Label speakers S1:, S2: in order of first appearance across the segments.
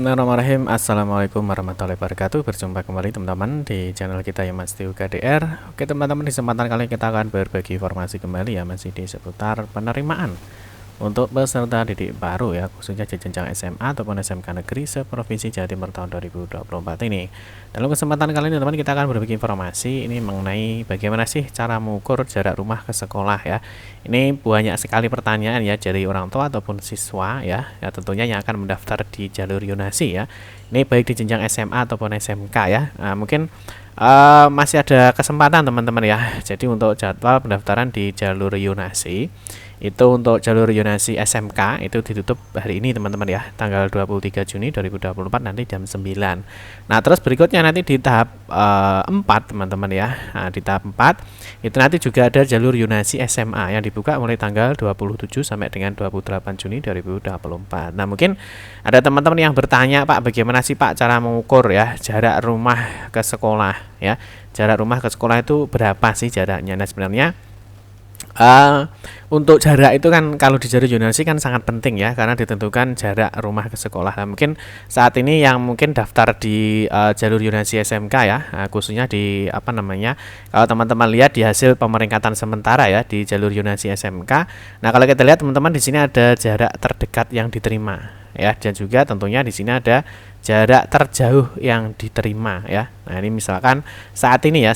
S1: Bismillahirrahmanirrahim. Assalamualaikum warahmatullahi wabarakatuh. Berjumpa kembali teman-teman di channel kita yang Mas Tiu KDR. Oke teman-teman, di kesempatan kali ini kita akan berbagi informasi kembali ya, masih di seputar penerimaan untuk peserta didik baru ya, khususnya di jenjang SMA ataupun SMK negeri seprovinsi Jawa Timur tahun 2024 ini. Dalam kesempatan kali ini teman-teman, kita akan berbagi informasi ini mengenai bagaimana sih cara mengukur jarak rumah ke sekolah ya. Ini banyak sekali pertanyaan ya dari orang tua ataupun siswa ya, tentunya yang akan mendaftar di jalur Yonasi ya. Ini baik di jenjang SMA ataupun SMK ya. Mungkin masih ada kesempatan teman-teman ya. Jadi untuk jadwal pendaftaran di jalur Yonasi itu, untuk jalur Yonasi SMK itu ditutup hari ini teman-teman ya, tanggal 23 Juni 2024 nanti jam 9. Nah terus berikutnya nanti di tahap 4 teman-teman ya. Nah, di tahap 4 itu nanti juga ada jalur Yonasi SMA yang dibuka mulai tanggal 27 sampai dengan 28 Juni 2024. Nah mungkin ada teman-teman yang bertanya, Pak bagaimana sih Pak cara mengukur ya jarak rumah ke sekolah ya. Jarak rumah ke sekolah itu berapa sih jaraknya? Nah sebenarnya untuk jarak itu kan kalau di jalur Yonasi kan sangat penting ya, karena ditentukan jarak rumah ke sekolah. Nah, mungkin saat ini yang mungkin daftar di jalur Yonasi SMK ya, khususnya di kalau teman-teman lihat di hasil pemeringkatan sementara ya di jalur Yonasi SMK. Nah kalau kita lihat teman-teman, di sini ada jarak terdekat yang diterima ya, dan juga tentunya di sini ada jarak terjauh yang diterima ya. Nah ini misalkan saat ini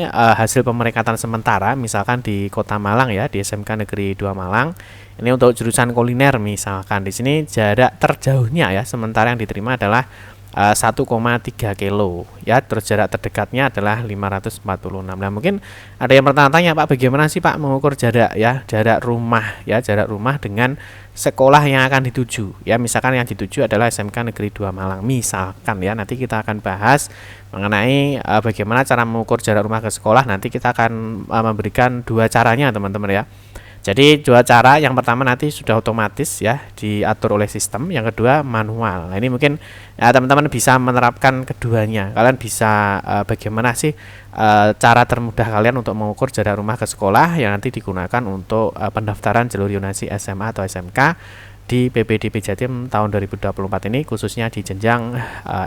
S1: hasil pemeringkatan sementara misalkan di Kota Malang ya, di SMK Negeri 2 Malang, ini untuk jurusan kuliner misalkan, di sini jarak terjauhnya ya sementara yang diterima adalah 1,3 kilo ya, terus jarak terdekatnya adalah 546. Nah mungkin ada yang bertanya-tanya, Pak bagaimana sih Pak mengukur jarak ya, jarak rumah dengan sekolah yang akan dituju ya. Misalkan yang dituju adalah SMK Negeri 2 Malang misalkan ya, nanti kita akan bahas mengenai bagaimana cara mengukur jarak rumah ke sekolah. Nanti kita akan memberikan dua caranya teman-teman ya. Jadi dua cara, yang pertama nanti sudah otomatis ya diatur oleh sistem, yang kedua manual. Nah ini mungkin ya, teman-teman bisa menerapkan keduanya. Kalian bisa bagaimana sih cara termudah kalian untuk mengukur jarak rumah ke sekolah yang nanti digunakan untuk pendaftaran jalur Yonasi SMA atau SMK di PPDB Jatim tahun 2024 ini, khususnya di jenjang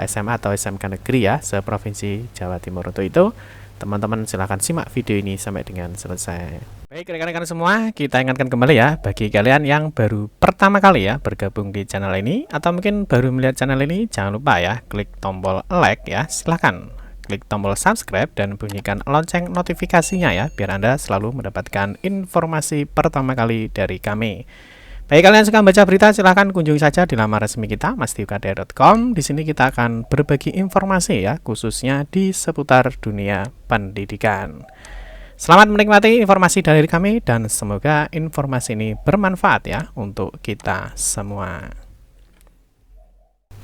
S1: SMA atau SMK negeri ya seprovinsi Jawa Timur. Untuk itu teman-teman silahkan simak video ini sampai dengan selesai. Baik rekan-rekan semua, kita ingatkan kembali ya, bagi kalian yang baru pertama kali ya bergabung di channel ini atau mungkin baru melihat channel ini, jangan lupa ya klik tombol like ya, silahkan klik tombol subscribe dan bunyikan lonceng notifikasinya ya, biar Anda selalu mendapatkan informasi pertama kali dari kami. Bagi kalian yang suka baca berita, silahkan kunjungi saja di laman resmi kita mastiukdr.com. Di sini kita akan berbagi informasi ya, khususnya di seputar dunia pendidikan. Selamat menikmati informasi dari kami dan semoga informasi ini bermanfaat ya untuk kita semua.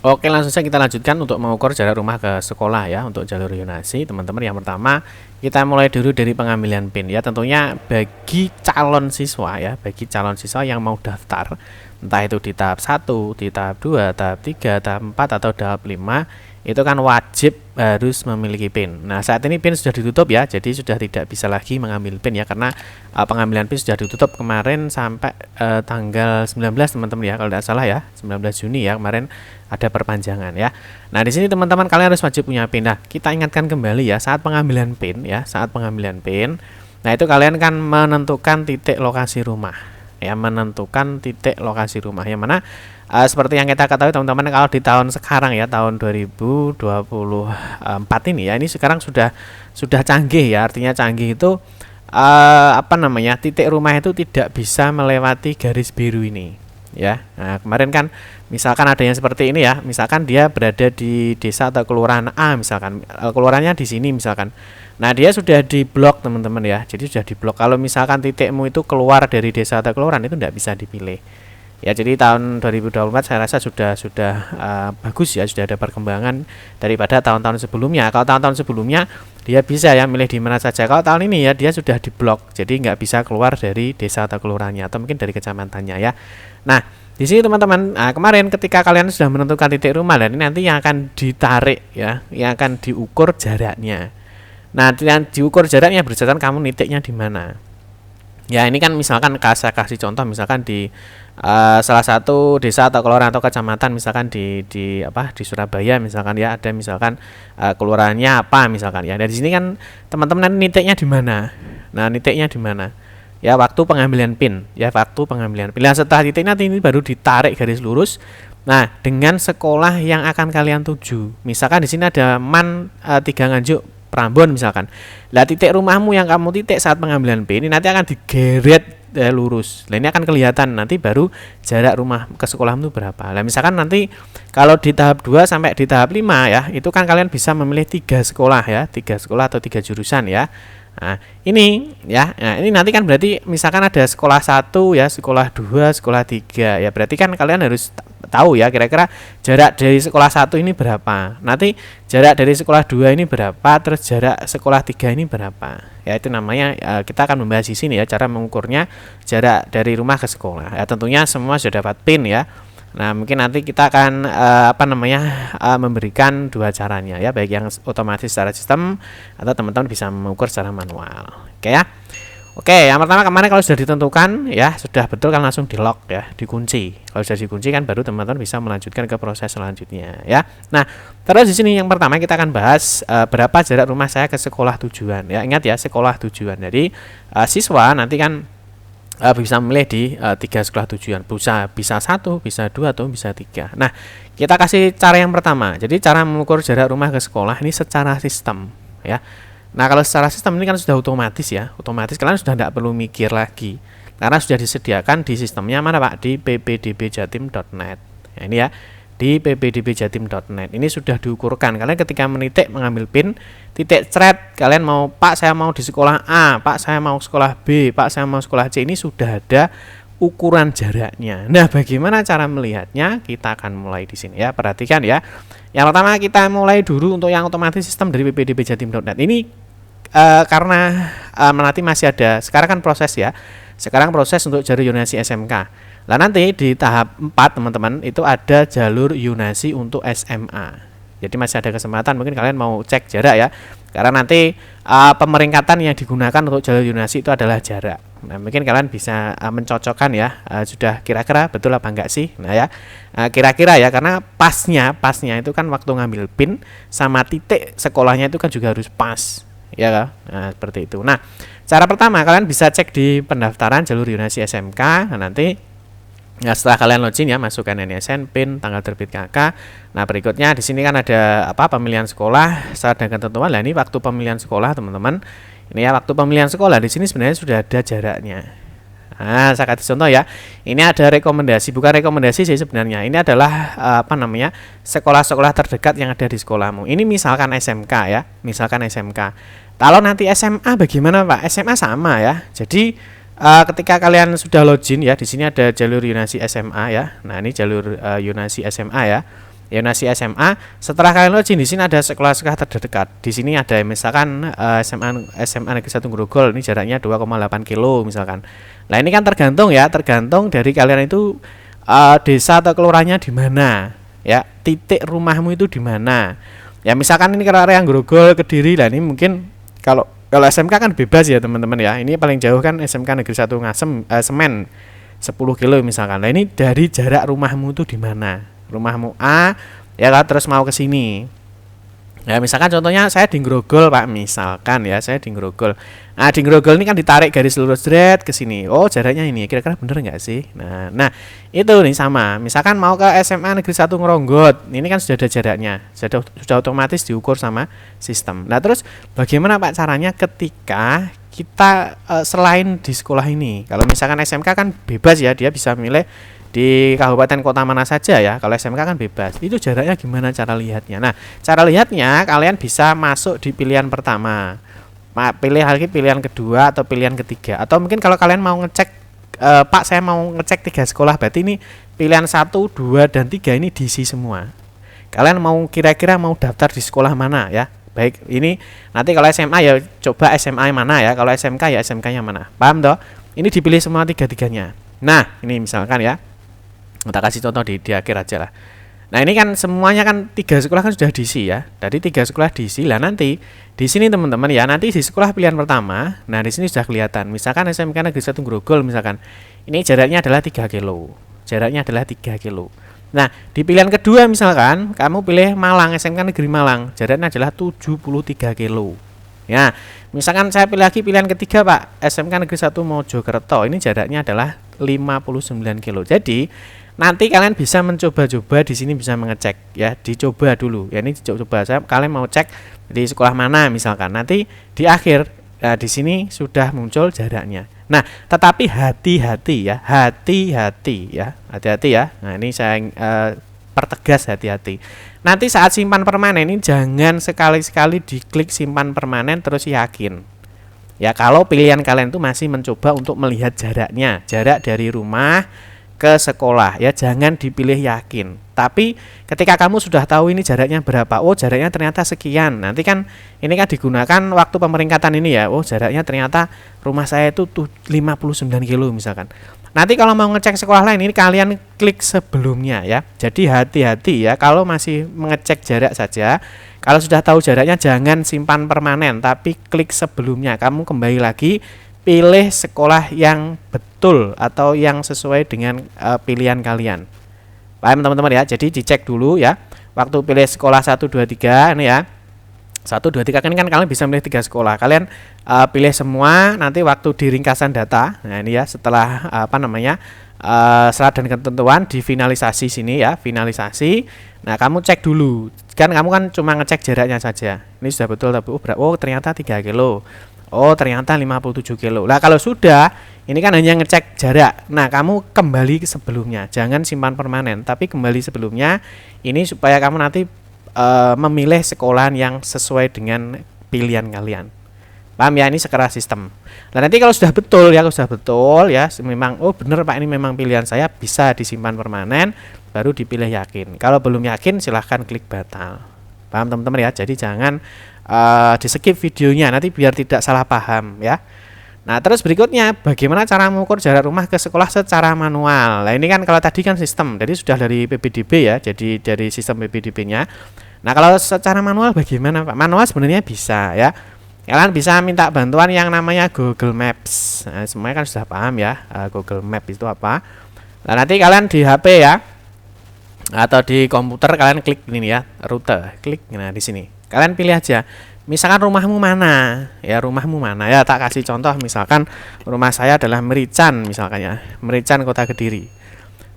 S1: Oke, langsung saja kita lanjutkan untuk mengukur jarak rumah ke sekolah ya untuk jalur Yonasi teman-teman. Yang pertama kita mulai dulu dari pengambilan PIN ya, tentunya bagi calon siswa ya, bagi calon siswa yang mau daftar entah itu di tahap 1, di tahap 2, tahap 3, tahap 4 atau tahap 5, itu kan wajib harus memiliki PIN. Nah saat ini PIN sudah ditutup ya, jadi sudah tidak bisa lagi mengambil PIN ya, karena pengambilan PIN sudah ditutup kemarin sampai tanggal 19 teman-teman ya, kalau tidak salah ya 19 Juni ya kemarin ada perpanjangan ya. Nah di sini teman-teman kalian harus wajib punya PIN. Nah kita ingatkan kembali ya, saat pengambilan PIN ya, nah itu kalian kan menentukan titik lokasi rumah ya, yang mana seperti yang kita ketahui teman-teman, kalau di tahun sekarang ya, tahun 2024 ini ya, ini sekarang sudah canggih ya. Artinya canggih itu titik rumah itu tidak bisa melewati garis biru ini ya. Nah kemarin kan misalkan ada yang seperti ini ya, misalkan dia berada di desa atau kelurahan A, misalkan kelurahannya di sini misalkan. Nah dia sudah diblok teman-teman ya, jadi sudah diblok. Kalau misalkan titikmu itu keluar dari desa atau kelurahan, itu tidak bisa dipilih ya. Jadi tahun 2024 saya rasa sudah bagus ya, sudah ada perkembangan daripada tahun-tahun sebelumnya. Kalau tahun-tahun sebelumnya dia bisa ya milih di mana saja, kalau tahun ini ya dia sudah diblok, jadi nggak bisa keluar dari desa atau kelurahannya atau mungkin dari kecamatannya ya. Nah di sini teman-teman, kemarin ketika kalian sudah menentukan titik rumah, dan ini nanti yang akan ditarik ya, yang akan diukur jaraknya. Nah yang diukur jaraknya berdasarkan kamu nitiknya di mana. Ya ini kan misalkan saya kasih contoh misalkan di salah satu desa atau kelurahan atau kecamatan misalkan di Surabaya misalkan ya ada misalkan kelurahannya apa misalkan ya. Dari sini kan teman-teman nitiknya di mana? Nah, nitiknya di mana? Ya waktu pengambilan PIN, ya waktu pengambilan PIN. Setelah titik nanti ini baru ditarik garis lurus. Nah, dengan sekolah yang akan kalian tuju. Misalkan di sini ada MAN 3 Nganjuk Prambon misalkan. Lah titik rumahmu yang kamu titik saat pengambilan P ini nanti akan digeret lurus. Nah, ini akan kelihatan nanti baru jarak rumah ke sekolahmu berapa. Nah, misalkan nanti kalau di tahap 2 sampai di tahap 5 ya, itu kan kalian bisa memilih 3 sekolah ya, 3 sekolah atau 3 jurusan ya. Nah, ini ya. Nah, ini nanti kan berarti misalkan ada sekolah 1 ya, sekolah 2, sekolah 3 ya. Berarti kan kalian harus tahu ya kira-kira jarak dari sekolah 1 ini berapa. Nanti jarak dari sekolah 2 ini berapa, terus jarak sekolah 3 ini berapa. Ya itu namanya kita akan membahas di sini ya cara mengukurnya jarak dari rumah ke sekolah. Ya tentunya semua sudah dapat PIN ya. Nah, mungkin nanti kita akan memberikan 2 caranya ya, baik yang otomatis secara sistem atau teman-teman bisa mengukur secara manual. Oke ya. Oke, yang pertama kemarin kalau sudah ditentukan ya, sudah betul kan langsung di lock ya, dikunci. Kalau sudah dikunci kan baru teman-teman bisa melanjutkan ke proses selanjutnya ya. Nah, terus di sini yang pertama kita akan bahas berapa jarak rumah saya ke sekolah tujuan ya. Ingat ya, sekolah tujuan. Jadi siswa nanti kan bisa memilih di 3 sekolah tujuan, bisa 1, bisa 2 atau bisa 3. Nah, kita kasih cara yang pertama. Jadi cara mengukur jarak rumah ke sekolah ini secara sistem ya. Nah, kalau secara sistem ini kan sudah otomatis ya, otomatis kalian sudah tidak perlu mikir lagi karena sudah disediakan di sistemnya mana Pak, di ppdbjatim.net ya, ini ya di ppdbjatim.net ini sudah diukurkan. Kalian ketika menitik mengambil PIN titik thread, kalian mau Pak saya mau di sekolah A, Pak saya mau sekolah B, Pak saya mau sekolah C, ini sudah ada ukuran jaraknya. Nah, bagaimana cara melihatnya? Kita akan mulai di sini ya. Perhatikan ya. Yang pertama kita mulai dulu untuk yang otomatis sistem dari ppdbjatim.net. Ini karena nanti masih ada, sekarang kan proses ya. Sekarang proses untuk jalur Yunasi SMK. Nah, nanti di tahap 4 teman-teman itu ada jalur Yunasi untuk SMA. Jadi masih ada kesempatan mungkin kalian mau cek jarak ya. Karena nanti pemeringkatan yang digunakan untuk jalur Yunasi itu adalah jarak. Nah, mungkin kalian bisa mencocokkan ya, sudah kira-kira betul apa enggak sih? Nah ya, kira-kira ya, karena pasnya itu kan waktu ngambil PIN sama titik sekolahnya itu kan juga harus pas, ya kan? Nah, seperti itu. Nah, cara pertama kalian bisa cek di pendaftaran jalur Yunasi SMK. Nah, nanti ya, setelah kalian login ya, masukkan NISN, PIN, tanggal terbit KK. Nah, berikutnya di sini kan ada pemilihan sekolah, syarat dan ketentuan. Nah, ini waktu pemilihan sekolah, teman-teman. Ini ya waktu pemilihan sekolah, di sini sebenarnya sudah ada jaraknya. Nah, saya kasih contoh ya. Ini ada rekomendasi, bukan rekomendasi sih sebenarnya. Ini adalah sekolah-sekolah terdekat yang ada di sekolahmu. Ini misalkan SMK ya, misalkan SMK. Kalau nanti SMA bagaimana Pak? SMA sama ya. Jadi ketika kalian sudah login ya, di sini ada jalur Yunasi SMA ya. Nah, ini jalur Yunasi SMA ya. Yunasi SMA. Setelah kalian login di sini ada sekolah-sekolah terdekat. Di sini ada misalkan SMA Negeri 1 Grogol, ini jaraknya 2,8 kilo misalkan. Nah, ini kan tergantung ya, tergantung dari kalian itu desa atau kelurahannya di mana ya. Titik rumahmu itu di mana. Ya, misalkan ini kalau area Grogol, Kediri, lah ini mungkin kalau SMK kan bebas ya teman-teman ya. Ini paling jauh kan SMK Negeri 1 Ngasem Semen 10 kilo misalkan. Nah, ini dari jarak rumahmu itu di mana? Rumahmu A ya kan, terus mau ke sini. Ya, misalkan contohnya saya di Grogol Pak, misalkan ya saya di Grogol. Nah, di Grogol ini kan ditarik garis lurus dread ke sini. Oh, jaraknya ini. Kira-kira bener nggak sih? Nah, itu nih sama. Misalkan mau ke SMA Negeri 1 Ngeronggot. Ini kan sudah ada jaraknya. Sudah otomatis diukur sama sistem. Nah, terus bagaimana Pak caranya ketika kita selain di sekolah ini? Kalau misalkan SMK kan bebas ya, dia bisa milih di kabupaten kota mana saja ya. Kalau SMK kan bebas. Itu jaraknya gimana cara lihatnya? Nah, cara lihatnya kalian bisa masuk di pilihan pertama, pilih lagi pilihan kedua atau pilihan ketiga. Atau mungkin kalau kalian mau ngecek Pak saya mau ngecek 3 sekolah, berarti ini pilihan 1, 2, dan 3 ini diisi semua. Kalian mau kira-kira mau daftar di sekolah mana ya? Baik, ini nanti kalau SMA ya coba SMA mana ya. Kalau SMK ya SMK-nya mana. Paham toh? Ini dipilih semua 3-3-nya. Nah, ini misalkan ya, kita kasih contoh di akhir aja lah. Nah, ini kan semuanya kan 3 sekolah kan sudah diisi ya. Dari 3 sekolah diisi lah, nanti di sini teman-teman ya, nanti di sekolah pilihan pertama. Nah, di sini sudah kelihatan. Misalkan SMK Negeri 1 Grogol misalkan. Ini jaraknya adalah 3 kilo. Jaraknya adalah 3 kilo. Nah, di pilihan kedua misalkan kamu pilih Malang, SMK Negeri Malang, jaraknya adalah 73 kilo. Ya, misalkan saya pilih lagi pilihan ketiga Pak, SMK Negeri 1 Mojokerto, ini jaraknya adalah 59 kilo. Jadi, nanti kalian bisa mencoba-coba di sini, bisa mengecek ya, dicoba dulu. Ya, ini dicoba. Kalian mau cek di sekolah mana misalkan. Nanti di akhir di sini sudah muncul jaraknya. Nah, tetapi hati-hati ya, hati-hati ya, hati-hati ya. Nah, ini saya pertegas, hati-hati. Nanti saat simpan permanen ini jangan sekali-sekali diklik simpan permanen terus yakin. Ya, kalau pilihan kalian itu masih mencoba untuk melihat jaraknya, jarak dari rumah ke sekolah ya, jangan dipilih yakin. Tapi ketika kamu sudah tahu ini jaraknya berapa, oh jaraknya ternyata sekian. Nanti kan ini kan digunakan waktu pemeringkatan ini ya. Oh, jaraknya ternyata rumah saya itu 59 kilo misalkan. Nanti kalau mau ngecek sekolah lain ini kalian klik sebelumnya ya. Jadi hati-hati ya kalau masih mengecek jarak saja. Kalau sudah tahu jaraknya jangan simpan permanen, tapi klik sebelumnya. Kamu kembali lagi pilih sekolah yang betul atau yang sesuai dengan pilihan kalian. Paham teman-teman ya? Jadi dicek dulu ya. Waktu pilih sekolah 1 2 3 ini ya. 1 2 3 kan kalian bisa pilih 3 sekolah. Kalian pilih semua, nanti waktu di ringkasan data. Nah, ini ya setelah syarat dan ketentuan di finalisasi sini ya, finalisasi. Nah, kamu cek dulu. Kan kamu kan cuma ngecek jaraknya saja. Ini sudah betul tapi oh ternyata 3 kilo. Oh ternyata 57 kilo. Nah, kalau sudah, ini kan hanya ngecek jarak. Nah, kamu kembali ke sebelumnya. Jangan simpan permanen, tapi kembali sebelumnya. Ini supaya kamu nanti memilih sekolahan yang sesuai dengan pilihan kalian. Paham ya? Ini secara sistem. Nah, nanti kalau sudah betul ya, memang oh benar Pak, ini memang pilihan saya, bisa disimpan permanen, baru dipilih yakin. Kalau belum yakin silahkan klik batal. Paham teman-teman ya? Jadi jangan di skip videonya, nanti biar tidak salah paham ya. Nah, terus berikutnya bagaimana cara mengukur jarak rumah ke sekolah secara manual. Nah, ini kan kalau tadi kan sistem, jadi sudah dari PPDB ya, jadi dari sistem PPDB-nya. Nah, kalau secara manual bagaimana Pak? Manual sebenarnya bisa ya. Kalian bisa minta bantuan yang namanya Google Maps. Nah, semuanya kan sudah paham ya, Google Maps itu apa. Nah, nanti kalian di HP ya atau di komputer kalian klik ini ya, rute, klik. Nah, di sini kalian pilih aja. Misalkan rumahmu mana? Ya, rumahmu mana? Ya, tak kasih contoh, misalkan rumah saya adalah Merican misalkan ya. Merican Kota Kediri.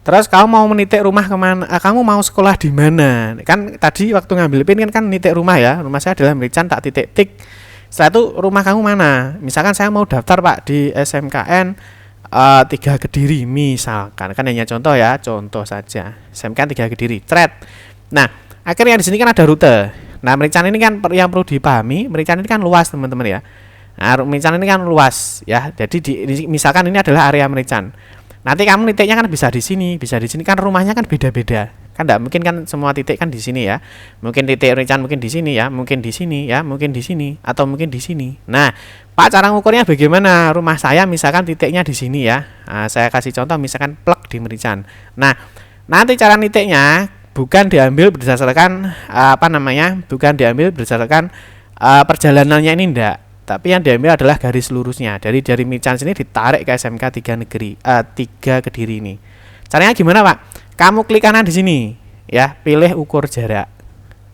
S1: Terus kamu mau menitik rumah kemana? Kamu mau sekolah di mana? Kan tadi waktu ngambil PIN kan nitik rumah ya. Rumah saya adalah Merican, tak titik tik. Setelah itu rumah kamu mana? Misalkan saya mau daftar Pak di SMKN 3 Kediri misalkan. Kan hanya contoh ya, contoh saja. SMKN 3 Kediri. Thread. Nah, akhirnya di sini kan ada rute. Nah, Merican ini kan yang perlu dipahami, Merican ini kan luas teman-teman ya. Nah, Merican ini kan luas ya. Jadi misalkan ini adalah area Merican. Nanti kamu titiknya kan bisa di sini kan, rumahnya kan beda-beda. Kan enggak mungkin kan semua titik kan di sini ya. Mungkin titik Merican mungkin di sini ya, mungkin di sini ya, mungkin di sini atau mungkin di sini. Nah, Pak, cara ngukurnya bagaimana? Rumah saya misalkan titiknya di sini ya. Nah, saya kasih contoh misalkan plek di Merican. Nah, nanti cara nitiknya bukan diambil berdasarkan bukan diambil berdasarkan perjalanannya ini enggak, tapi yang diambil adalah garis lurusnya. Dari Merican sini ditarik ke SMK 3 Kediri ini. Caranya gimana Pak? Kamu klik kanan di sini ya, pilih ukur jarak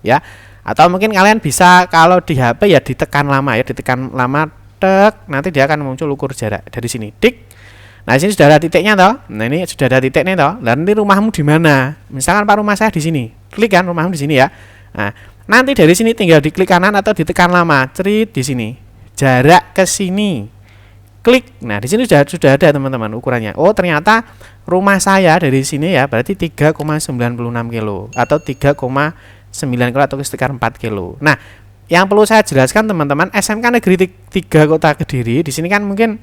S1: ya. Atau mungkin kalian bisa kalau di HP ya ditekan lama ya, ditekan lama tek, nanti dia akan muncul ukur jarak dari sini. Dik. Nah, sini sudah ada titiknya toh. Nah, ini sudah ada titiknya toh. Dan nanti rumahmu di mana? Misalkan Pak, rumah saya di sini. Klik kan rumahmu di sini ya. Nah, nanti dari sini tinggal diklik kanan atau ditekan lama. Cerit di sini. Jarak ke sini. Klik. Nah, di sini sudah ada teman-teman ukurannya. Oh, ternyata rumah saya dari sini ya berarti 3,96 kilo atau 3,9 kilo atau sekitar 4 kilo. Nah, yang perlu saya jelaskan teman-teman, SMK Negeri 3 Kota Kediri di sini kan mungkin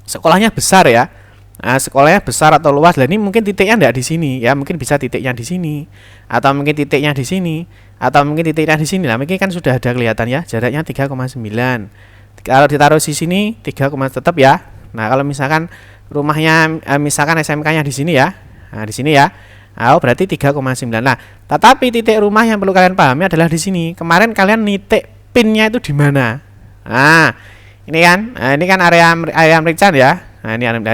S1: sekolahnya besar ya. Nah, sekolahnya besar atau luas. Lah, ini mungkin titiknya enggak di sini ya, mungkin bisa titiknya di sini atau mungkin titiknya di sini atau mungkin titiknya di sini. Lah, mungkin kan sudah ada kelihatan ya, jaraknya 3,9. Kalau ditaruh di sini 3, tetap ya. Nah, kalau misalkan rumahnya misalkan SMK-nya di sini ya. Nah, di sini ya. Oh, berarti 3,9. Nah, tetapi titik rumah yang perlu kalian pahami adalah di sini. Kemarin kalian nitik pinnya itu di mana? Nah, ini kan area merican ya. Nah, ini area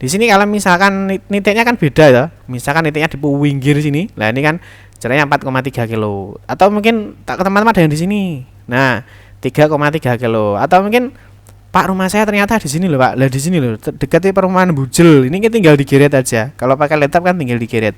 S1: di sini kalau misalkan nitiknya kan beda ya. Misalkan nitiknya di pinggir sini. Nah, ini kan jaraknya 4,3 kilo. Atau mungkin teman-teman ada yang di sini. Nah, 3,3 kilo. Atau mungkin Pak, rumah saya ternyata di sini loh Pak. Lah di sini loh, dekatnya perumahan Bujel. Ini kan tinggal digeret aja. Kalau pakai laptop kan tinggal digeret.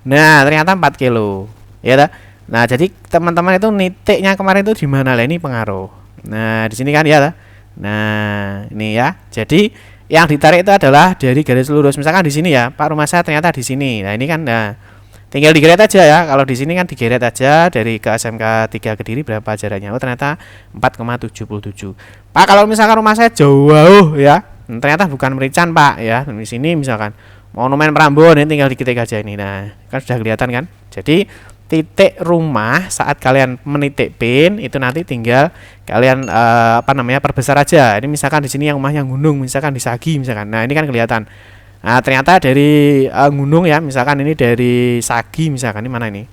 S1: Nah, ternyata 4 kilo. Ya dah. Nah, jadi teman-teman itu nitiknya kemarin itu di mana? Lah ini pengaruh. Nah, di sini kan ya dah. Nah, ini ya. Jadi yang ditarik itu adalah dari garis lurus. Misalkan di sini ya, Pak, rumah saya ternyata di sini. Nah, ini kan tinggal digeret aja ya. Kalau di sini kan digeret aja dari ke SMK 3 Kediri berapa jaraknya? Oh, ternyata 4,77. Pak, kalau misalkan rumah saya jauh ya, ternyata bukan Merican Pak ya. Di sini misalkan Monumen Prambon, ini tinggal diketik aja ini. Nah, kan sudah kelihatan kan? Jadi titik rumah saat kalian menitik pin itu nanti tinggal kalian perbesar aja. Ini misalkan di sini yang rumahnya gunung, misalkan di Sagi misalkan. Nah, ini kan kelihatan. Nah, ternyata dari gunung ya, misalkan ini dari Sagi misalkan, ini mana ini?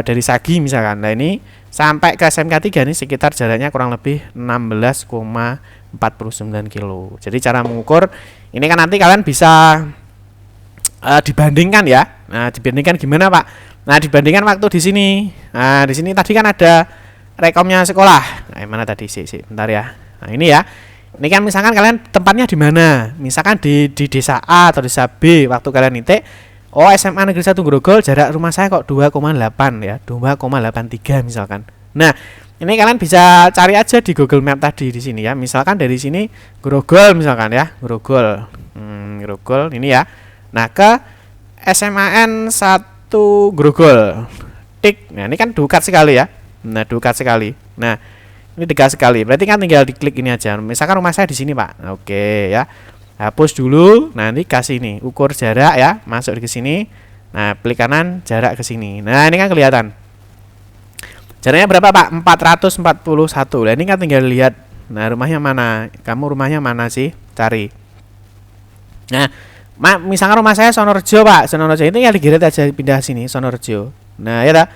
S1: Dari Sagi misalkan. Nah, ini sampai ke SMK 3 ini sekitar jaraknya kurang lebih 16,49 kilo. Jadi cara mengukur ini kan nanti kalian bisa dibandingkan ya. Nah, dibandingkan gimana, Pak? Nah, dibandingkan waktu di sini. Nah, di sini tadi kan ada rekomnya sekolah. Nah, mana tadi sih, bentar ya. Nah, ini ya. Ini kan misalkan kalian tempatnya di mana? Misalkan di desa A atau desa B waktu kalian nitik, oh SMA Negeri 1 Grogol jarak rumah saya kok 2,8 ya, 2,83 misalkan. Nah, ini kalian bisa cari aja di Google Map tadi di sini ya. Misalkan dari sini Grogol misalkan ya, Grogol. Grogol ini ya. Nah, ke SMAN 1 Grogol. Tik. Nah, ini kan dekat sekali ya. Nah, dekat sekali. Nah, ini dekat sekali. Berarti kan tinggal diklik ini aja. Misalkan rumah saya di sini, Pak. Oke ya. Hapus dulu. Nanti kasih ini ukur jarak ya. Masuk ke sini. Nah, klik kanan jarak ke sini. Nah, ini kan kelihatan. Jaraknya berapa, Pak? 441. Nah, ini kan tinggal lihat. Nah, rumahnya mana? Kamu rumahnya mana sih? Cari. Nah, misalkan rumah saya Sonorejo, Pak. Sonorejo ini ya digeret aja pindah sini Sonorejo. Nah, ya tak?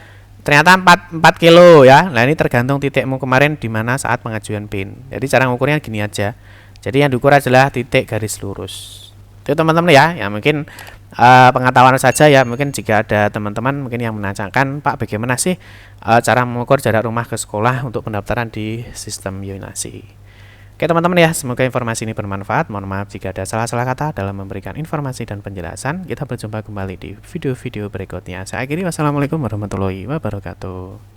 S1: Ternyata 4 kilo ya. Nah, ini tergantung titikmu kemarin di mana saat pengajuan PIN. Jadi cara mengukurnya gini aja. Jadi yang diukur adalah titik garis lurus. Itu teman-teman ya. Ya mungkin pengetahuan saja ya. Mungkin jika ada teman-teman mungkin yang menanyakan, Pak, bagaimana sih cara mengukur jarak rumah ke sekolah untuk pendaftaran di sistem Yonasi. Oke teman-teman ya, semoga informasi ini bermanfaat. Mohon maaf jika ada salah-salah kata dalam memberikan informasi dan penjelasan. Kita berjumpa kembali di video-video berikutnya. Saya akhiri, wassalamualaikum warahmatullahi wabarakatuh.